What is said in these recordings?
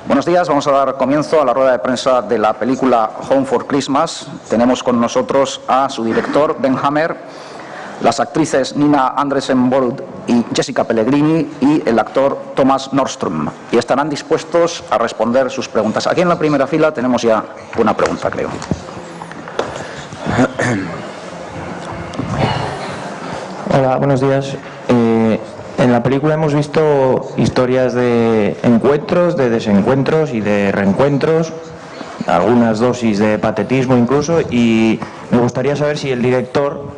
Buenos días, vamos a dar comienzo a la rueda de prensa de la película Home for Christmas. Tenemos con nosotros a su director, Ben Hammer, las actrices Nina Andresen-Bold y Jessica Pellegrini y el actor Thomas Nordström. Y estarán dispuestos a responder sus preguntas. Aquí en la primera fila tenemos ya una pregunta, creo. Hola, buenos días. En la película hemos visto historias de encuentros, de desencuentros y de reencuentros, algunas dosis de patetismo incluso, y me gustaría saber si el director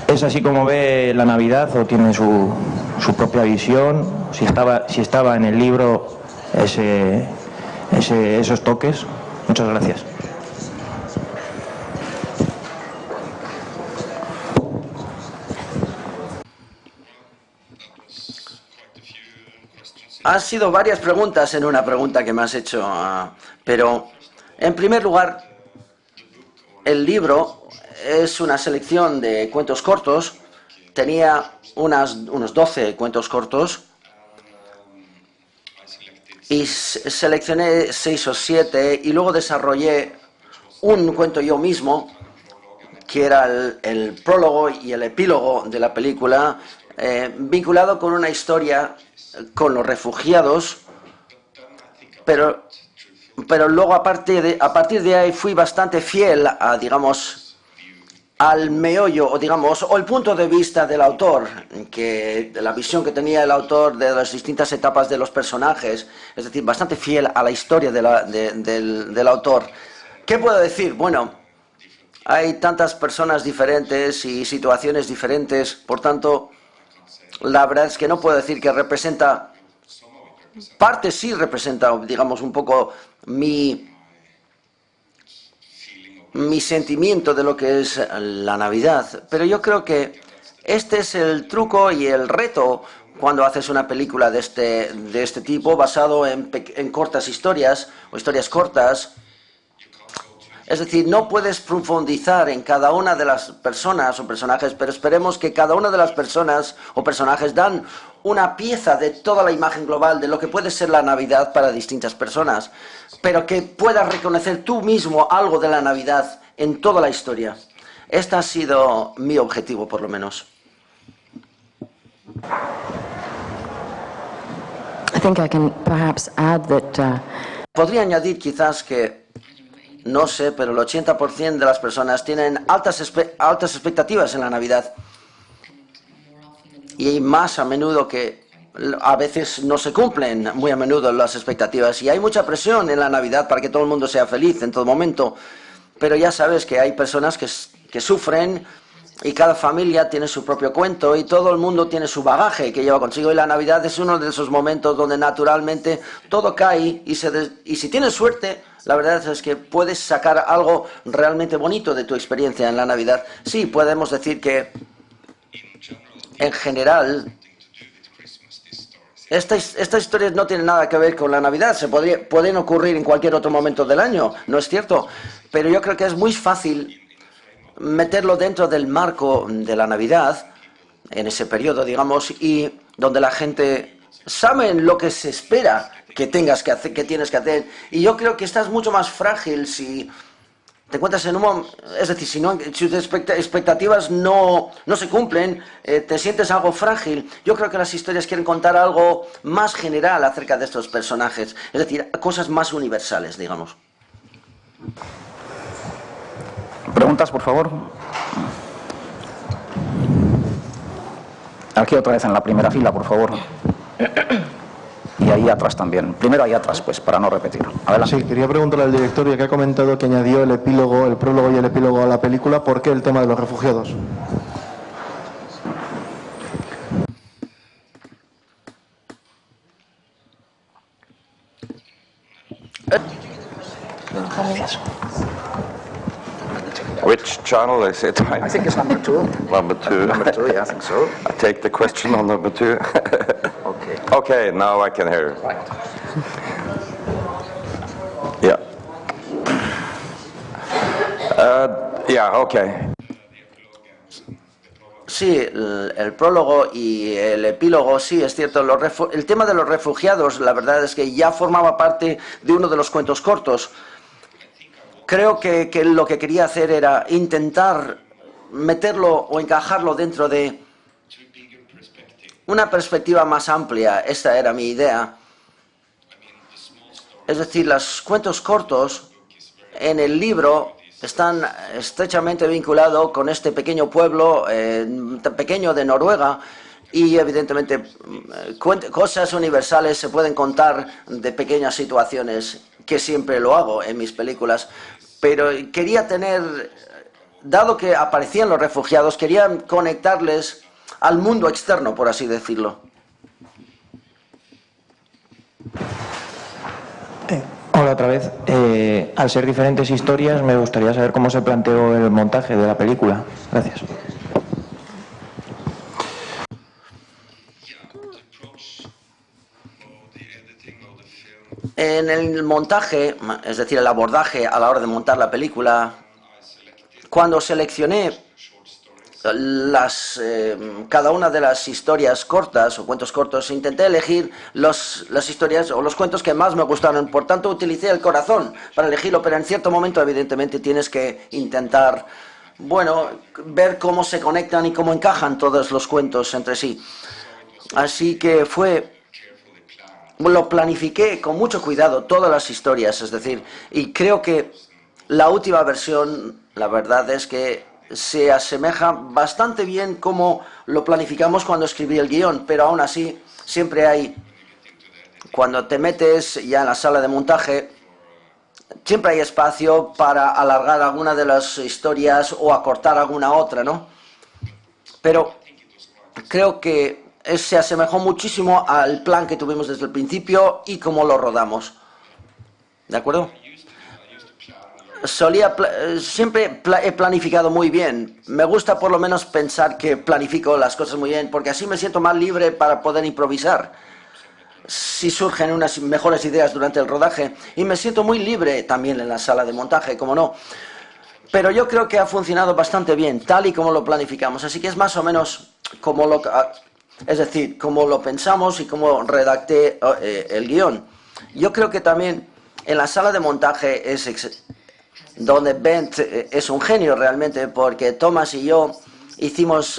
es así como ve la Navidad o tiene su propia visión, si estaba en el libro esos toques. Muchas gracias. Han sido varias preguntas en una pregunta que me has hecho, pero en primer lugar, el libro es una selección de cuentos cortos. Tenía unos 12 cuentos cortos y seleccioné 6 o 7 y luego desarrollé un cuento yo mismo, que era el prólogo y el epílogo de la película, vinculado con una historia con los refugiados, pero luego a partir de ahí fui bastante fiel a, digamos, al meollo, o el punto de vista del autor, de la visión que tenía el autor de las distintas etapas de los personajes, es decir, bastante fiel a la historia del autor. ¿Qué puedo decir? Bueno, hay tantas personas diferentes y situaciones diferentes, por tanto, la verdad es que no puedo decir que representa, parte sí representa, digamos, un poco mi sentimiento de lo que es la Navidad, pero yo creo que este es el truco y el reto cuando haces una película de este tipo, basado en cortas historias o historias cortas. Es decir, no puedes profundizar en cada una de las personas o personajes, pero esperemos que cada una de las personas o personajes dan una pieza de toda la imagen global de lo que puede ser la Navidad para distintas personas, pero que puedas reconocer tú mismo algo de la Navidad en toda la historia. Este ha sido mi objetivo, por lo menos. Podría añadir quizás que no sé, pero el 80% de las personas tienen altas expectativas en la Navidad. Y más a menudo que a veces no se cumplen muy a menudo las expectativas. Y hay mucha presión en la Navidad para que todo el mundo sea feliz en todo momento. Pero ya sabes que hay personas que sufren y cada familia tiene su propio cuento y todo el mundo tiene su bagaje que lleva consigo. Y la Navidad es uno de esos momentos donde naturalmente todo cae y si tienes suerte, la verdad es que puedes sacar algo realmente bonito de tu experiencia en la Navidad. Sí, podemos decir que, en general, estas historias no tienen nada que ver con la Navidad. Pueden ocurrir en cualquier otro momento del año, ¿no es cierto? Pero yo creo que es muy fácil meterlo dentro del marco de la Navidad, en ese periodo, digamos, y donde la gente sabe lo que se espera que tienes que hacer, y yo creo que estás mucho más frágil si te encuentras en un momento, es decir, si tus expectativas no se cumplen, te sientes algo frágil. Yo creo que las historias quieren contar algo más general acerca de estos personajes, es decir, cosas más universales, digamos. ¿Preguntas, por favor? Aquí otra vez en la primera fila, por favor. Y ahí atrás también. Primero ahí atrás, pues, para no repetir. Adelante. Sí, quería preguntarle al director, ya que ha comentado que añadió el prólogo y el epílogo a la película, ¿por qué el tema de los refugiados? Which channel is it? I think it's number 2. Number 2. Number 2, yeah, I think so. I take the question on number 2. Okay. Okay, now I can hear. Right. Yeah. Yeah, okay. Sí, el prólogo y el epílogo, sí, es cierto. El tema de los refugiados, la verdad es que ya formaba parte de uno de los cuentos cortos. Creo que lo que quería hacer era intentar meterlo o encajarlo dentro de una perspectiva más amplia. Esta era mi idea. Es decir, los cuentos cortos en el libro están estrechamente vinculados con este pequeño pueblo tan pequeño de Noruega y evidentemente cosas universales se pueden contar de pequeñas situaciones, que siempre lo hago en mis películas, pero quería tener, dado que aparecían los refugiados, quería conectarles al mundo externo, por así decirlo. Hola otra vez. Al ser diferentes historias, me gustaría saber cómo se planteó el montaje de la película. Gracias. En el montaje, es decir, el abordaje a la hora de montar la película, cuando seleccioné cada una de las historias cortas o cuentos cortos, intenté elegir las historias o los cuentos que más me gustaron. Por tanto, utilicé el corazón para elegirlo, pero en cierto momento, evidentemente, tienes que intentar, bueno, ver cómo se conectan y cómo encajan todos los cuentos entre sí. Así que lo planifiqué con mucho cuidado, todas las historias, es decir, y creo que la última versión, la verdad es que se asemeja bastante bien como lo planificamos cuando escribí el guión, pero aún así siempre hay, cuando te metes ya en la sala de montaje, siempre hay espacio para alargar alguna de las historias o acortar alguna otra, ¿no? Pero creo que se asemejó muchísimo al plan que tuvimos desde el principio y cómo lo rodamos. ¿De acuerdo? Siempre he planificado muy bien. Me gusta por lo menos pensar que planifico las cosas muy bien, porque así me siento más libre para poder improvisar si surgen unas mejores ideas durante el rodaje. Y me siento muy libre también en la sala de montaje, como no. Pero yo creo que ha funcionado bastante bien, tal y como lo planificamos. Así que es más o menos como como lo pensamos y como redacté el guión. Yo creo que también en la sala de montaje donde Bent es un genio realmente, porque Thomas y yo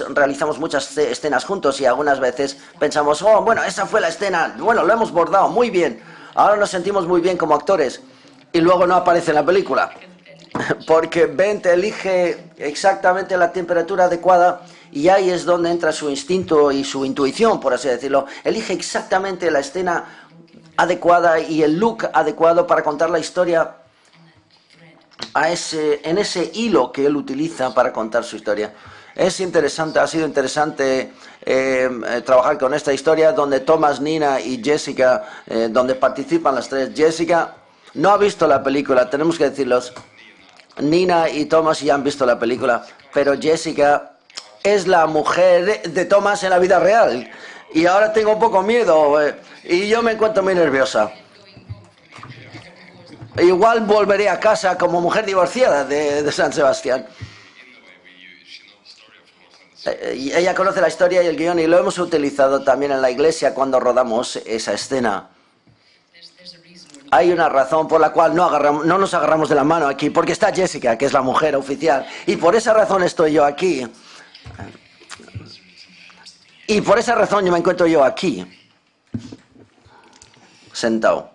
realizamos muchas escenas juntos y algunas veces pensamos, oh, bueno, esa fue la escena, bueno, lo hemos bordado muy bien, ahora nos sentimos muy bien como actores, y luego no aparece en la película, porque Bent elige exactamente la temperatura adecuada y ahí es donde entra su instinto y su intuición, por así decirlo. Elige exactamente la escena adecuada y el look adecuado para contar la historia en ese hilo que él utiliza para contar su historia. Es interesante, ha sido interesante trabajar con esta historia donde Thomas, Nina y Jessica, donde participan las tres. Jessica no ha visto la película, tenemos que decirlos. Nina y Thomas ya han visto la película, pero Jessica es la mujer de Thomas en la vida real. Y ahora tengo un poco miedo y yo me encuentro muy nerviosa. Igual volveré a casa como mujer divorciada de San Sebastián. Ella conoce la historia y el guión y lo hemos utilizado también en la iglesia cuando rodamos esa escena. Hay una razón por la cual no nos agarramos de la mano aquí, porque está Jessica, que es la mujer oficial, y por esa razón estoy yo aquí. Y por esa razón yo me encuentro yo aquí, sentado.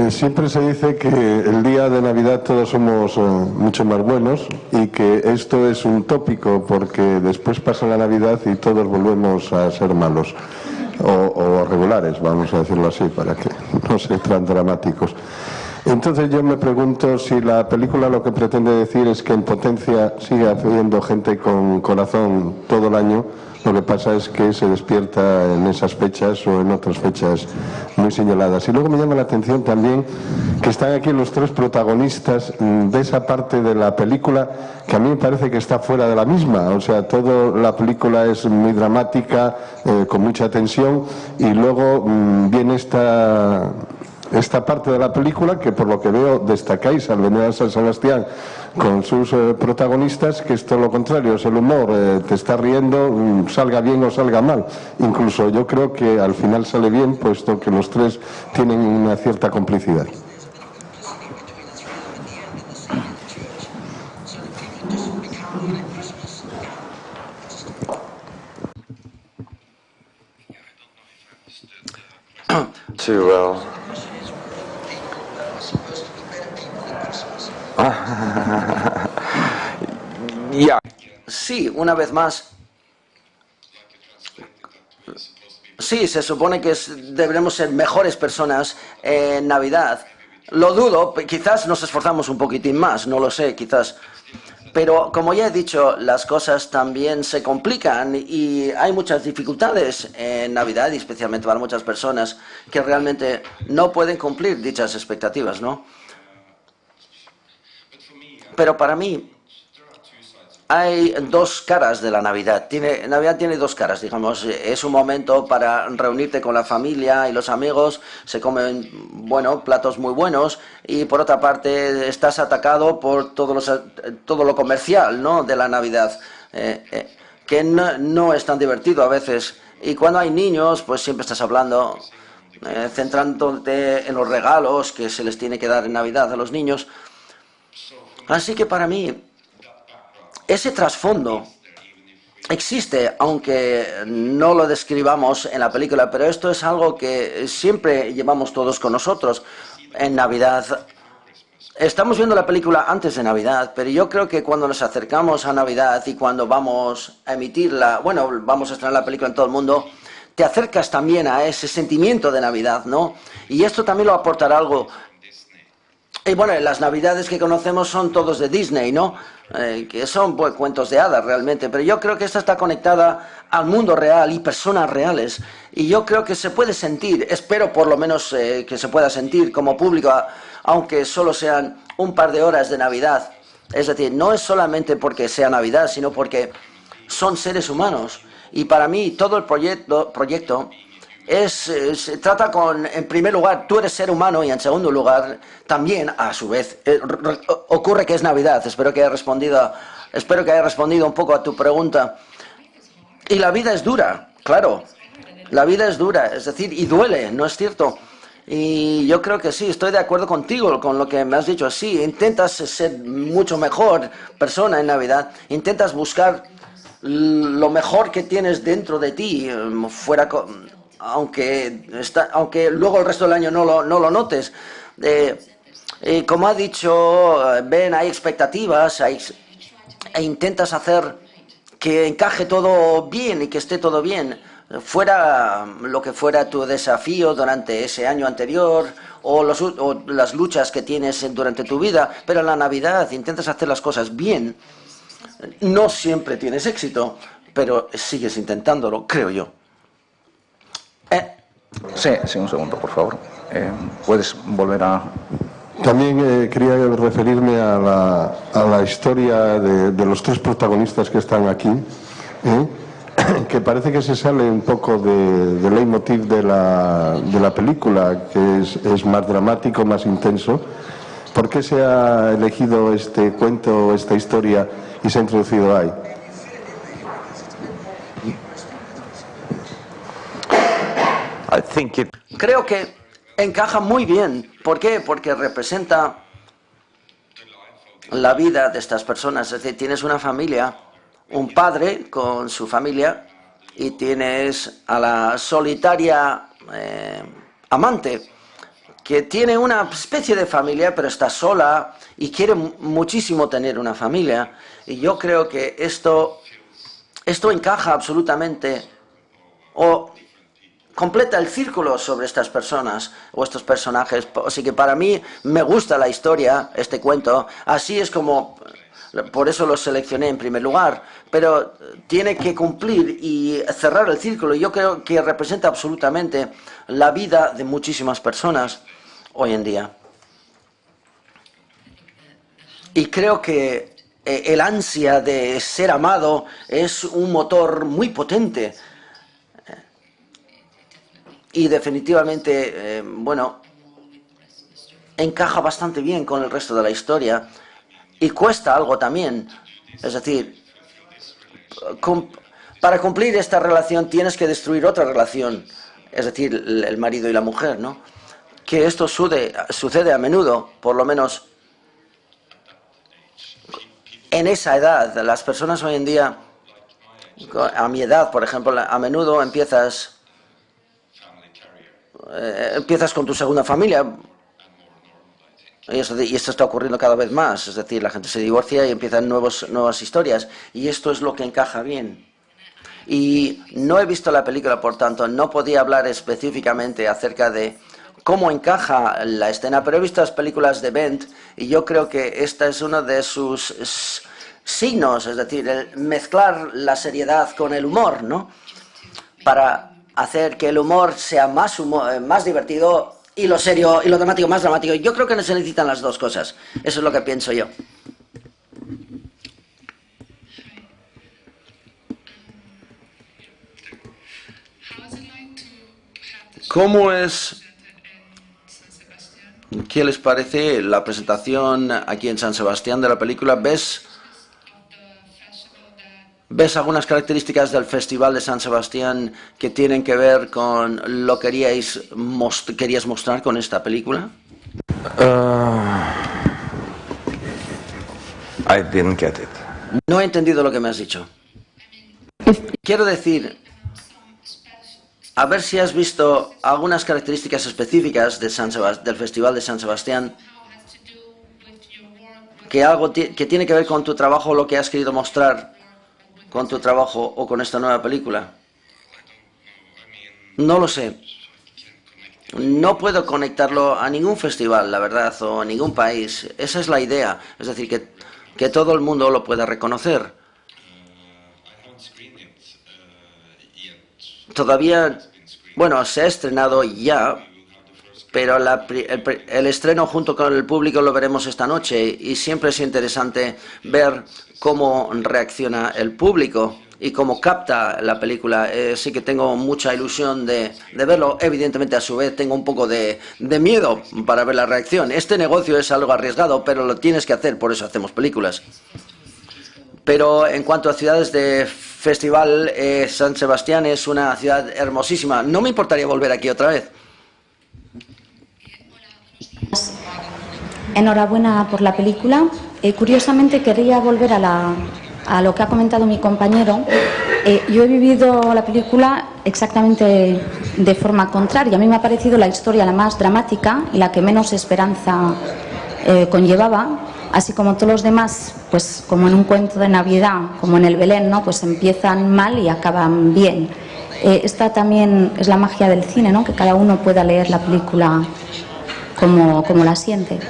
Siempre se dice que el día de Navidad todos somos mucho más buenos y que esto es un tópico porque después pasa la Navidad y todos volvemos a ser malos o regulares, vamos a decirlo así, para que no sean tan dramáticos. Entonces yo me pregunto si la película lo que pretende decir es que en Potencia sigue habiendo gente con corazón todo el año. Lo que pasa es que se despierta en esas fechas o en otras fechas muy señaladas. Y luego me llama la atención también que están aquí los tres protagonistas de esa parte de la película que a mí me parece que está fuera de la misma. O sea, toda la película es muy dramática, con mucha tensión, y luego viene esta esta parte de la película, que por lo que veo destacáis al venir a San Sebastián con sus protagonistas, que es todo lo contrario, es el humor, te está riendo, salga bien o salga mal. Incluso yo creo que al final sale bien, puesto que los tres tienen una cierta complicidad. Yeah. Sí, una vez más. Sí, se supone que deberemos ser mejores personas en Navidad. Lo dudo, quizás nos esforzamos un poquitín más, no lo sé, quizás. Pero como ya he dicho, las cosas también se complican y hay muchas dificultades en Navidad, y especialmente para muchas personas que realmente no pueden cumplir dichas expectativas, ¿no? Pero para mí hay dos caras de la Navidad. Navidad tiene dos caras, digamos. Es un momento para reunirte con la familia y los amigos, se comen, bueno, platos muy buenos, y por otra parte estás atacado por todo lo comercial, ¿no?, de la Navidad, que no es tan divertido a veces. Y cuando hay niños, pues siempre estás hablando, centrándote en los regalos que se les tiene que dar en Navidad a los niños. Así que para mí ese trasfondo existe, aunque no lo describamos en la película, pero esto es algo que siempre llevamos todos con nosotros en Navidad. Estamos viendo la película antes de Navidad, pero yo creo que cuando nos acercamos a Navidad y cuando vamos a emitirla, bueno, vamos a estrenar la película en todo el mundo, te acercas también a ese sentimiento de Navidad, ¿no? Y esto también lo aportará algo. Y bueno, las Navidades que conocemos son todos de Disney, ¿no? Que son, pues, cuentos de hadas realmente, pero yo creo que esta está conectada al mundo real y personas reales, y yo creo que se puede sentir, espero por lo menos que se pueda sentir como público, aunque solo sean un par de horas de Navidad. Es decir, no es solamente porque sea Navidad, sino porque son seres humanos, y para mí todo el proyecto se trata en primer lugar, tú eres ser humano, y en segundo lugar, también, a su vez, ocurre que es Navidad. Espero que haya respondido un poco a tu pregunta. Y la vida es dura, claro, la vida es dura, es decir, y duele, ¿no es cierto? Y yo creo que sí, estoy de acuerdo contigo con lo que me has dicho. Sí, intentas ser mucho mejor persona en Navidad, intentas buscar lo mejor que tienes dentro de ti, aunque luego el resto del año no lo notes. Como ha dicho Ben, hay expectativas, e intentas hacer que encaje todo bien y que esté todo bien, fuera lo que fuera tu desafío durante ese año anterior o las luchas que tienes durante tu vida. Pero en la Navidad intentas hacer las cosas bien. No siempre tienes éxito, pero sigues intentándolo, creo yo. Sí, un segundo, por favor. ¿Puedes volver a...? También quería referirme a la historia de los tres protagonistas que están aquí, que parece que se sale un poco del leitmotiv de la película, que es más dramático, más intenso. ¿Por qué se ha elegido este cuento, esta historia, y se ha introducido ahí? Creo que encaja muy bien. ¿Por qué? Porque representa la vida de estas personas. Es decir, tienes una familia, un padre con su familia, y tienes a la solitaria amante, que tiene una especie de familia, pero está sola y quiere muchísimo tener una familia. Y yo creo que esto encaja absolutamente, o completa el círculo sobre estas personas o estos personajes. Así que para mí me gusta la historia, este cuento. Así es como, por eso lo seleccioné en primer lugar, pero tiene que cumplir y cerrar el círculo. Yo creo que representa absolutamente la vida de muchísimas personas hoy en día. Y creo que el ansia de ser amado es un motor muy potente. Y definitivamente, bueno, encaja bastante bien con el resto de la historia y cuesta algo también. Es decir, para cumplir esta relación tienes que destruir otra relación, es decir, el marido y la mujer, ¿no? Que esto sucede a menudo, por lo menos en esa edad. Las personas hoy en día, a mi edad, por ejemplo, a menudo empiezas con tu segunda familia. Y esto está ocurriendo cada vez más. Es decir, la gente se divorcia y empiezan nuevas historias. Y esto es lo que encaja bien. Y no he visto la película, por tanto, no podía hablar específicamente acerca de cómo encaja la escena, pero he visto las películas de Bent y yo creo que esta es uno de sus signos, es decir, el mezclar la seriedad con el humor, ¿no? Para hacer que el humor sea más divertido y lo serio y lo dramático más dramático. Yo creo que se necesitan las dos cosas. Eso es lo que pienso yo. ¿Cómo es? ¿Qué les parece la presentación aquí en San Sebastián de la película? ¿Ves algunas características del Festival de San Sebastián que tienen que ver con lo que querías mostrar con esta película? I didn't get it. No he entendido lo que me has dicho. Quiero decir, a ver si has visto algunas características específicas de del Festival de San Sebastián que tiene que ver con tu trabajo, lo que has querido mostrar con tu trabajo o con esta nueva película. No lo sé. No puedo conectarlo a ningún festival, la verdad, o a ningún país. Esa es la idea. Es decir, que todo el mundo lo pueda reconocer. Todavía, bueno, se ha estrenado ya, pero el estreno junto con el público lo veremos esta noche y siempre es interesante ver cómo reacciona el público y cómo capta la película. Sí que tengo mucha ilusión de verlo. Evidentemente, a su vez, tengo un poco de miedo para ver la reacción. Este negocio es algo arriesgado, pero lo tienes que hacer, por eso hacemos películas. Pero en cuanto a ciudades de festival, San Sebastián es una ciudad hermosísima. No me importaría volver aquí otra vez. Enhorabuena por la película. Curiosamente quería volver a lo que ha comentado mi compañero. Yo he vivido la película exactamente de forma contraria. A mí me ha parecido la historia la más dramática y la que menos esperanza conllevaba. Así como todos los demás, pues como en un cuento de Navidad, como en el Belén, ¿no? Pues empiezan mal y acaban bien. Esta también es la magia del cine, ¿no? Que cada uno pueda leer la película como la siente.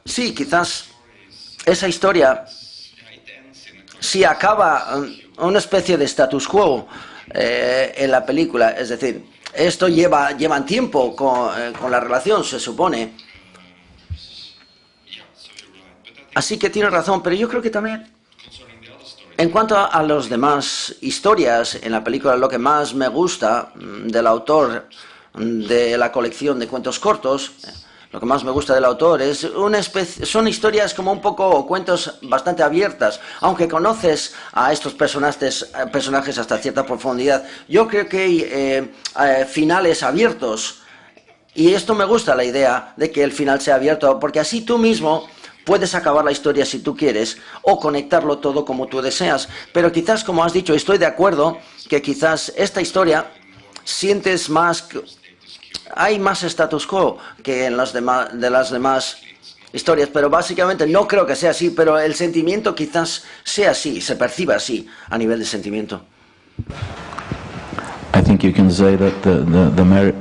Sí, quizás esa historia sí acaba una especie de status quo en la película, es decir, esto llevan tiempo con la relación, se supone. Así que tiene razón, pero yo creo que también, en cuanto a las demás historias en la película, lo que más me gusta del autor de la colección de cuentos cortos, lo que más me gusta del autor es son historias como un poco cuentos bastante abiertas, aunque conoces a estos personajes hasta cierta profundidad. Yo creo que hay finales abiertos y esto me gusta, la idea de que el final sea abierto, porque así tú mismo puedes acabar la historia si tú quieres o conectarlo todo como tú deseas. Pero quizás, como has dicho, estoy de acuerdo que quizás esta historia sientes más... Hay más status quo que en las demás historias, pero básicamente no creo que sea así, pero el sentimiento quizás sea así, se perciba así a nivel de sentimiento.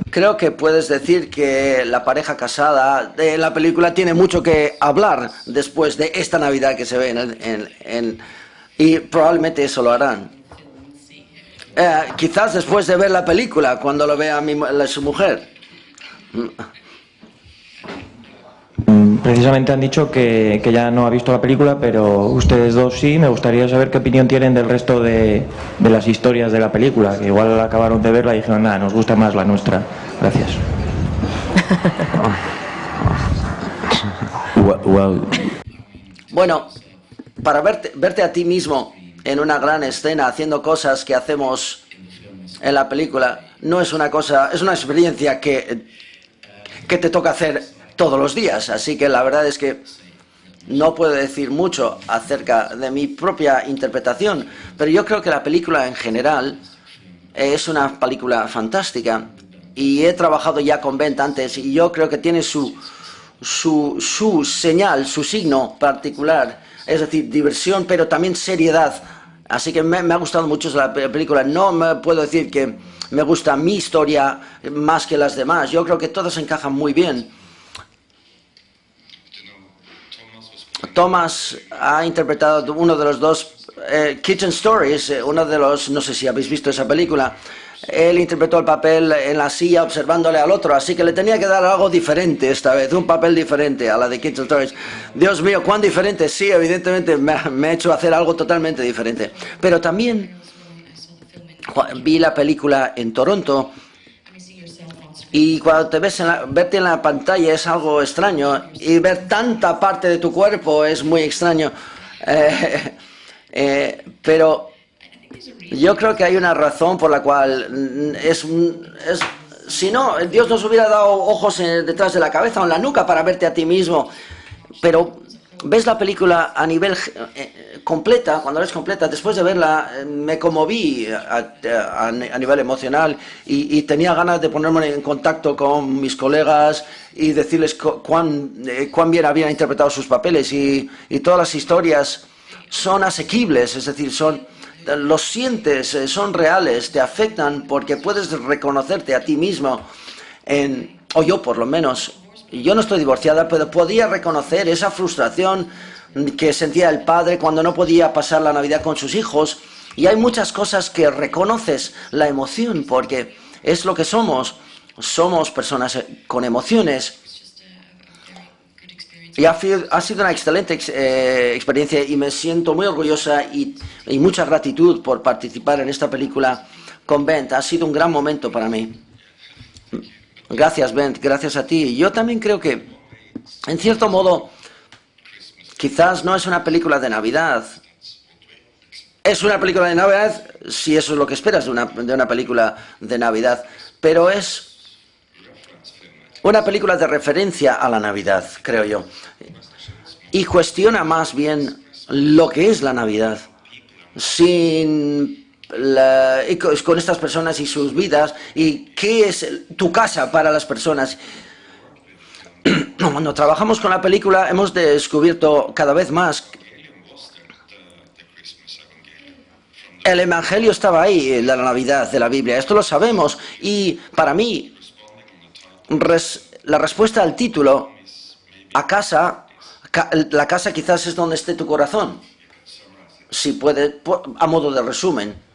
Creo que puedes decir que la pareja casada de la película tiene mucho que hablar después de esta Navidad que se ve y probablemente eso lo harán. Quizás después de ver la película, cuando lo vea su mujer. precisamente han dicho que ya no ha visto la película, pero ustedes dos sí. Me gustaría saber qué opinión tienen del resto de las historias de la película, que igual acabaron de verla y dijeron, nada, nos gusta más la nuestra. Gracias. Bueno, para verte a ti mismo en una gran escena haciendo cosas que hacemos en la película no es una cosa, es una experiencia que te toca hacer todos los días. Así que la verdad es que no puedo decir mucho acerca de mi propia interpretación, pero yo creo que la película en general es una película fantástica y he trabajado ya con Bent antes y yo creo que tiene su señal, su signo particular, es decir, diversión, pero también seriedad. Así que me ha gustado mucho la película. No me puedo decir que me gusta mi historia más que las demás. Yo creo que todas encajan muy bien. Thomas ha interpretado uno de los dos Kitchen Stories, uno de los, no sé si habéis visto esa película. Él interpretó el papel en la silla observándole al otro, así que le tenía que dar algo diferente esta vez, un papel diferente a la de Kitchen Stories. Dios mío, cuán diferente. Sí, evidentemente me ha hecho hacer algo totalmente diferente. Pero también vi la película en Toronto y cuando te ves verte en la pantalla es algo extraño y ver tanta parte de tu cuerpo es muy extraño. Pero yo creo que hay una razón por la cual si no, Dios nos hubiera dado ojos detrás de la cabeza o en la nuca para verte a ti mismo. Pero ves la película a nivel completa, cuando la ves completa, después de verla me conmoví a nivel emocional y tenía ganas de ponerme en contacto con mis colegas y decirles cuán bien habían interpretado sus papeles y todas las historias son asequibles, es decir, los sientes, son reales, te afectan porque puedes reconocerte a ti mismo, o yo por lo menos. Yo no estoy divorciada, pero podía reconocer esa frustración que sentía el padre cuando no podía pasar la Navidad con sus hijos. Y hay muchas cosas que reconoces la emoción porque es lo que somos. Somos personas con emociones. Y ha sido una excelente experiencia y me siento muy orgullosa y mucha gratitud por participar en esta película con Bent. Ha sido un gran momento para mí. Gracias, Bent, gracias a ti. Yo también creo que, en cierto modo, quizás no es una película de Navidad. Es una película de Navidad si eso es lo que esperas de una película de Navidad, pero es una película de referencia a la Navidad, creo yo. Y cuestiona más bien lo que es la Navidad. Con estas personas y sus vidas. Y qué es tu casa para las personas. Cuando trabajamos con la película hemos descubierto cada vez más. El Evangelio estaba ahí, la Navidad de la Biblia. Esto lo sabemos. Y para mí, la respuesta al título, a casa, la casa quizás es donde esté tu corazón, si puede, a modo de resumen.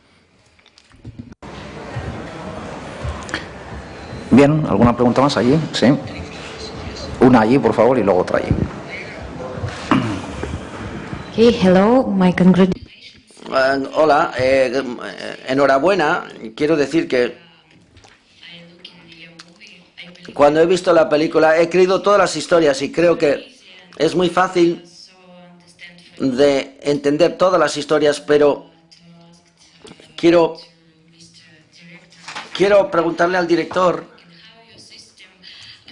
Bien, ¿alguna pregunta más allí? Sí. Una allí, por favor, y luego otra allí. Hey, hello, my congratulations. Hola, enhorabuena. Quiero decir que cuando he visto la película he creído todas las historias y creo que es muy fácil de entender todas las historias, pero quiero preguntarle al director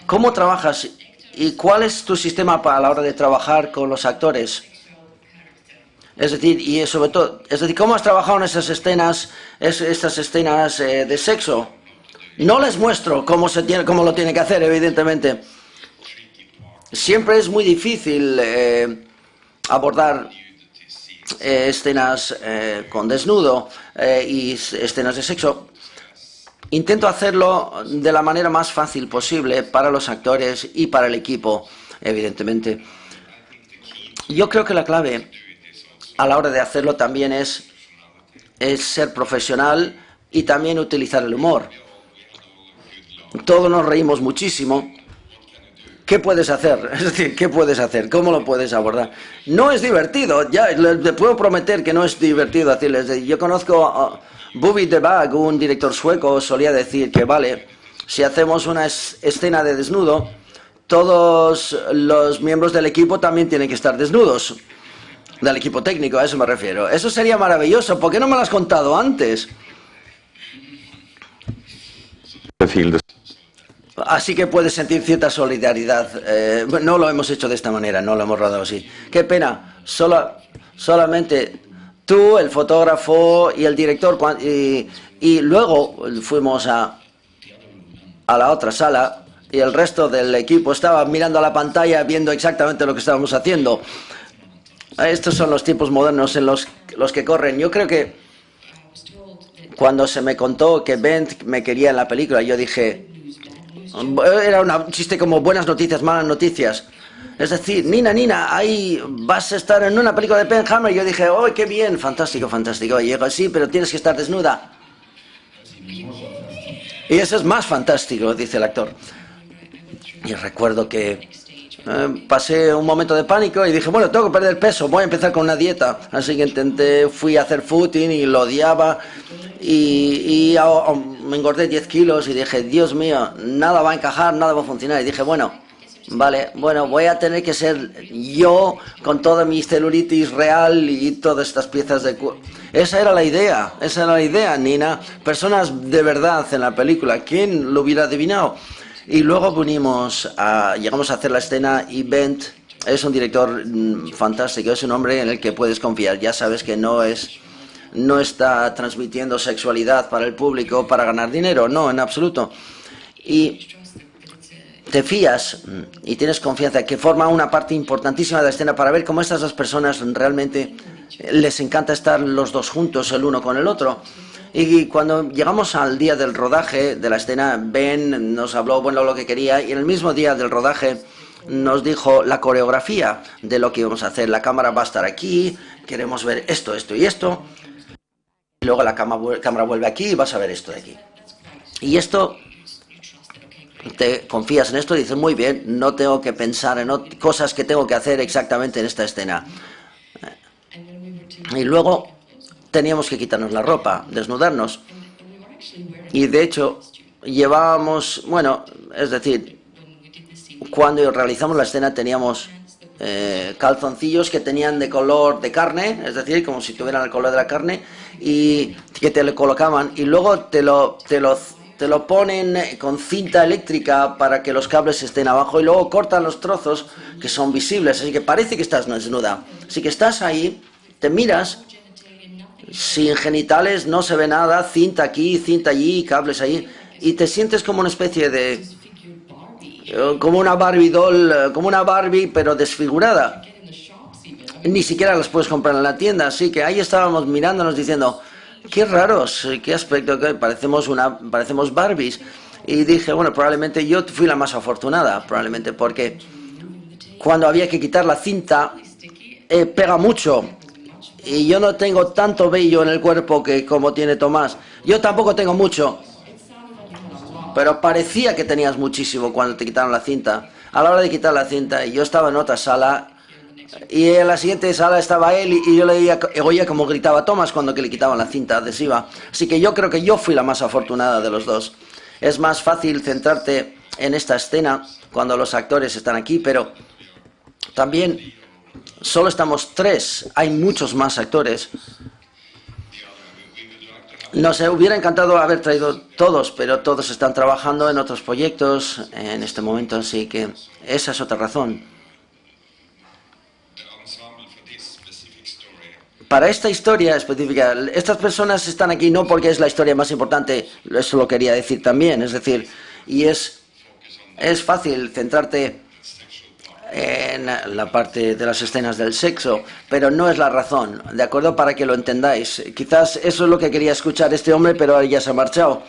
¿cómo trabajas y cuál es tu sistema a la hora de trabajar con los actores? Es decir, y sobre todo, ¿cómo has trabajado en esas escenas, de sexo? No les muestro cómo lo tiene que hacer, evidentemente. Siempre es muy difícil abordar escenas con desnudo y escenas de sexo. Intento hacerlo de la manera más fácil posible para los actores y para el equipo, evidentemente. Yo creo que la clave a la hora de hacerlo también es ser profesional y también utilizar el humor. Todos nos reímos muchísimo. ¿qué puedes hacer? Es decir, ¿qué puedes hacer? ¿Cómo lo puedes abordar? No es divertido, ya le puedo prometer que no es divertido decirles. Yo conozco a Bobby de Bag, un director sueco, solía decir que vale, si hacemos una escena de desnudo, todos los miembros del equipo también tienen que estar desnudos. Del equipo técnico, a eso me refiero. Eso sería maravilloso. ¿Por qué no me lo has contado antes? Así que puedes sentir cierta solidaridad. No lo hemos hecho de esta manera, no lo hemos rodado así. Qué pena. Solamente tú, el fotógrafo y el director. Y luego fuimos a la otra sala y el resto del equipo estaba mirando a la pantalla viendo exactamente lo que estábamos haciendo. Estos son los tiempos modernos en los que corren. Yo creo que cuando se me contó que Bent me quería en la película, yo dije, era un chiste como buenas noticias, malas noticias. Es decir, Nina, ahí vas a estar en una película de Ben Hammer. Y yo dije, ¡oh, qué bien! Fantástico, fantástico. Y digo, sí, pero tienes que estar desnuda. Y eso es más fantástico, dice el actor. Y recuerdo que pasé un momento de pánico y dije, bueno, tengo que perder peso, voy a empezar con una dieta. Así que fui a hacer footing y lo odiaba. Y me engordé 10 kilos y dije, Dios mío, nada va a encajar, nada va a funcionar. Y dije, bueno, voy a tener que ser yo con toda mi celulitis real y todas estas piezas de cuerpo. Esa era la idea, Nina. Personas de verdad en la película, ¿quién lo hubiera adivinado? Y luego llegamos a hacer la escena y Bent es un director fantástico, es un hombre en el que puedes confiar. Ya sabes que no está transmitiendo sexualidad para el público para ganar dinero, no, en absoluto. Y te fías y tienes confianza, que forma una parte importantísima de la escena para ver cómo estas dos personas realmente les encanta estar los dos juntos, el uno con el otro. Y cuando llegamos al día del rodaje de la escena, Ben nos habló, lo que quería, y en el mismo día del rodaje nos dijo la coreografía de lo que íbamos a hacer. La cámara va a estar aquí, queremos ver esto, esto y esto. Y luego la cámara vuelve aquí y vas a ver esto de aquí. Y esto, te confías en esto y dices, muy bien, no tengo que pensar en cosas que tengo que hacer exactamente en esta escena. Y luego teníamos que quitarnos la ropa, desnudarnos. Y de hecho, llevábamos, es decir, cuando realizamos la escena teníamos calzoncillos que tenían de color de carne, es decir, como si tuvieran el color de la carne, y que te lo colocaban, y luego te lo ponen con cinta eléctrica para que los cables estén abajo, y luego cortan los trozos que son visibles, así que parece que estás desnuda. Así que estás ahí, te miras, sin genitales, no se ve nada, cinta aquí, cinta allí, cables ahí, y te sientes como una especie de, como una Barbie doll, como una Barbie pero desfigurada. Ni siquiera las puedes comprar en la tienda, así que ahí estábamos mirándonos diciendo, qué raros, qué aspecto, que parecemos Barbies. Y dije, probablemente yo fui la más afortunada, probablemente porque cuando había que quitar la cinta pega mucho. Y yo no tengo tanto vello en el cuerpo como tiene Tomás. Yo tampoco tengo mucho. Pero parecía que tenías muchísimo cuando te quitaron la cinta. A la hora de quitar la cinta, yo estaba en otra sala. Y en la siguiente sala estaba él y yo oía como gritaba Tomás cuando le quitaban la cinta adhesiva. Así que yo creo que yo fui la más afortunada de los dos. Es más fácil centrarte en esta escena cuando los actores están aquí, pero también solo estamos 3, hay muchos más actores. Nos hubiera encantado haber traído todos, pero todos están trabajando en otros proyectos en este momento, así que esa es otra razón. Para esta historia específica, estas personas están aquí no porque es la historia más importante, eso lo quería decir también, es decir, y es fácil centrarte en la parte de las escenas del sexo, pero no es la razón, ¿de acuerdo? Para que lo entendáis. Quizás eso es lo que quería escuchar este hombre, pero ya se ha marchado.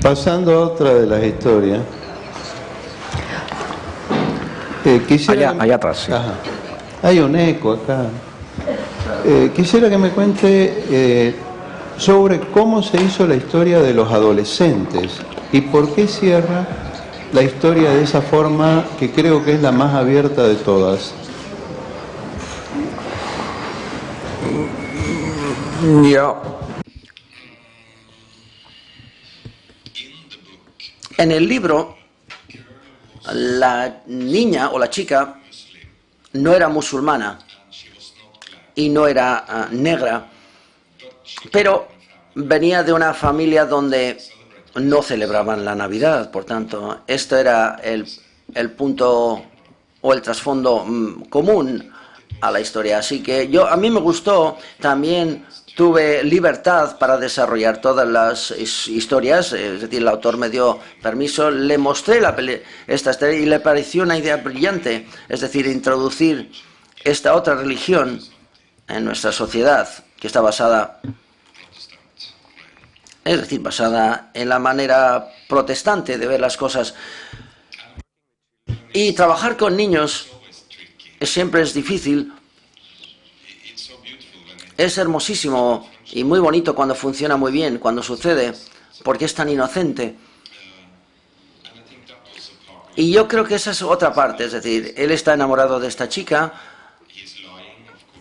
Pasando a otra de las historias. Allá atrás, sí. Ajá. Hay un eco acá. Quisiera que me cuente sobre cómo se hizo la historia de los adolescentes y por qué cierra la historia de esa forma que creo que es la más abierta de todas. En el libro, la niña o la chica no era musulmana y no era negra, pero venía de una familia donde no celebraban la Navidad. Por tanto, esto era el punto o el trasfondo común a la historia. Así que a mí me gustó. También tuve libertad para desarrollar todas las historias, es decir, el autor me dio permiso, le mostré esta historia y le pareció una idea brillante, es decir, introducir esta otra religión en nuestra sociedad, que está basada, es decir, basada en la manera protestante de ver las cosas. Y trabajar con niños siempre es difícil. Es hermosísimo y muy bonito cuando funciona muy bien, cuando sucede, porque es tan inocente. Y yo creo que esa es otra parte, es decir, él está enamorado de esta chica,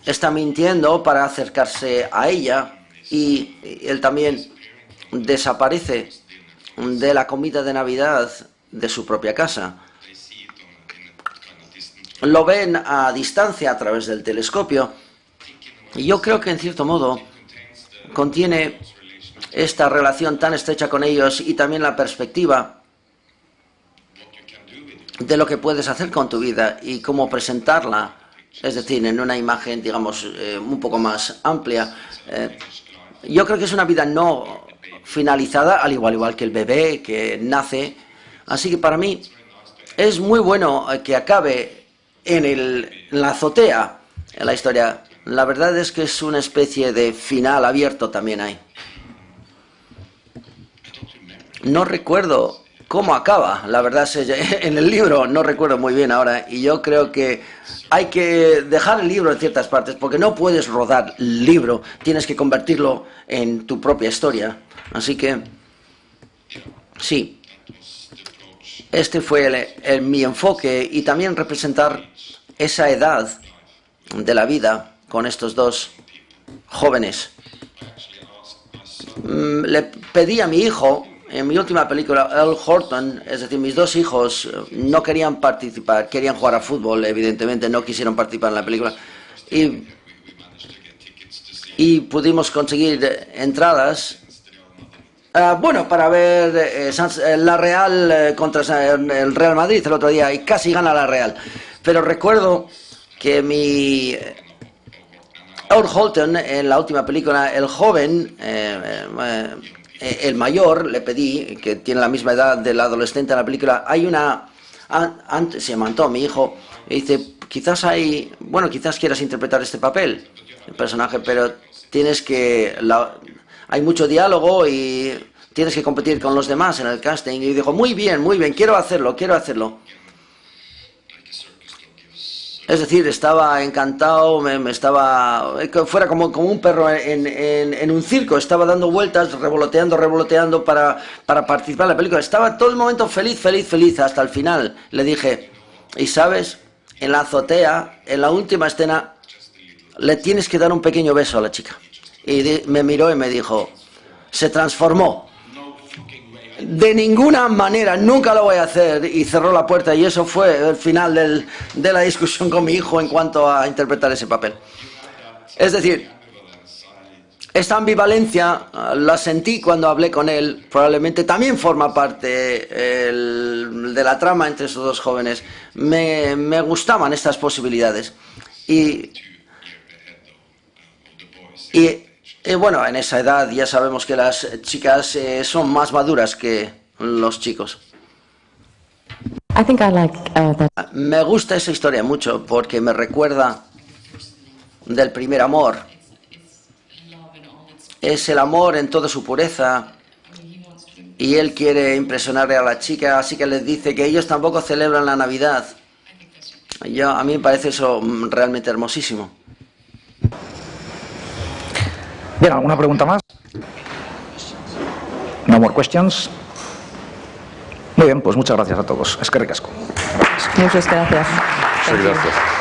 está mintiendo para acercarse a ella y él también desaparece de la comida de Navidad de su propia casa. Lo ven a distancia a través del telescopio. Y yo creo que en cierto modo contiene esta relación tan estrecha con ellos y también la perspectiva de lo que puedes hacer con tu vida y cómo presentarla, es decir, en una imagen, digamos, un poco más amplia. Yo creo que es una vida no finalizada, al igual que el bebé que nace. Así que para mí es muy bueno que acabe en la azotea, en la historia. La verdad es que es una especie de final abierto también ahí. No recuerdo cómo acaba, la verdad es que en el libro no recuerdo muy bien ahora, y yo creo que hay que dejar el libro en ciertas partes, porque no puedes rodar el libro, tienes que convertirlo en tu propia historia. Así que, sí, este fue mi enfoque y también representar esa edad de la vida con estos dos jóvenes. Le pedí a mi hijo, en mi última película, Earl Horton, es decir, mis dos hijos no querían participar, querían jugar a fútbol, evidentemente no quisieron participar en la película, y pudimos conseguir entradas, para ver la Real contra el Real Madrid el otro día, y casi gana la Real. Pero recuerdo que mi Earl Horton, en la última película, el joven, el mayor, le pedí, que tiene la misma edad del adolescente en la película, hay una, antes se llamantó mi hijo, y dice, quizás quieras interpretar este papel, el personaje, pero hay mucho diálogo y tienes que competir con los demás en el casting. Y dijo, muy bien, quiero hacerlo. Es decir, estaba encantado, fuera como un perro en un circo, estaba dando vueltas, revoloteando para participar en la película. Estaba todo el momento feliz, hasta el final. Le dije, y sabes, en la azotea, en la última escena, le tienes que dar un pequeño beso a la chica. Y me miró y me dijo, se transformó. De ninguna manera, nunca lo voy a hacer, y cerró la puerta, y eso fue el final de la discusión con mi hijo en cuanto a interpretar ese papel. Es decir, esta ambivalencia la sentí cuando hablé con él, probablemente también forma parte de la trama entre esos dos jóvenes. Me gustaban estas posibilidades. Y bueno, en esa edad ya sabemos que las chicas son más maduras que los chicos. Me gusta esa historia mucho porque me recuerda del primer amor. Es el amor en toda su pureza y él quiere impresionarle a la chica, así que les dice que ellos tampoco celebran la Navidad. A mí me parece eso realmente hermosísimo. Bien, ¿alguna pregunta más? No more questions. Muy bien, pues muchas gracias a todos. Es que ricasco. Muchas gracias. Muchas gracias.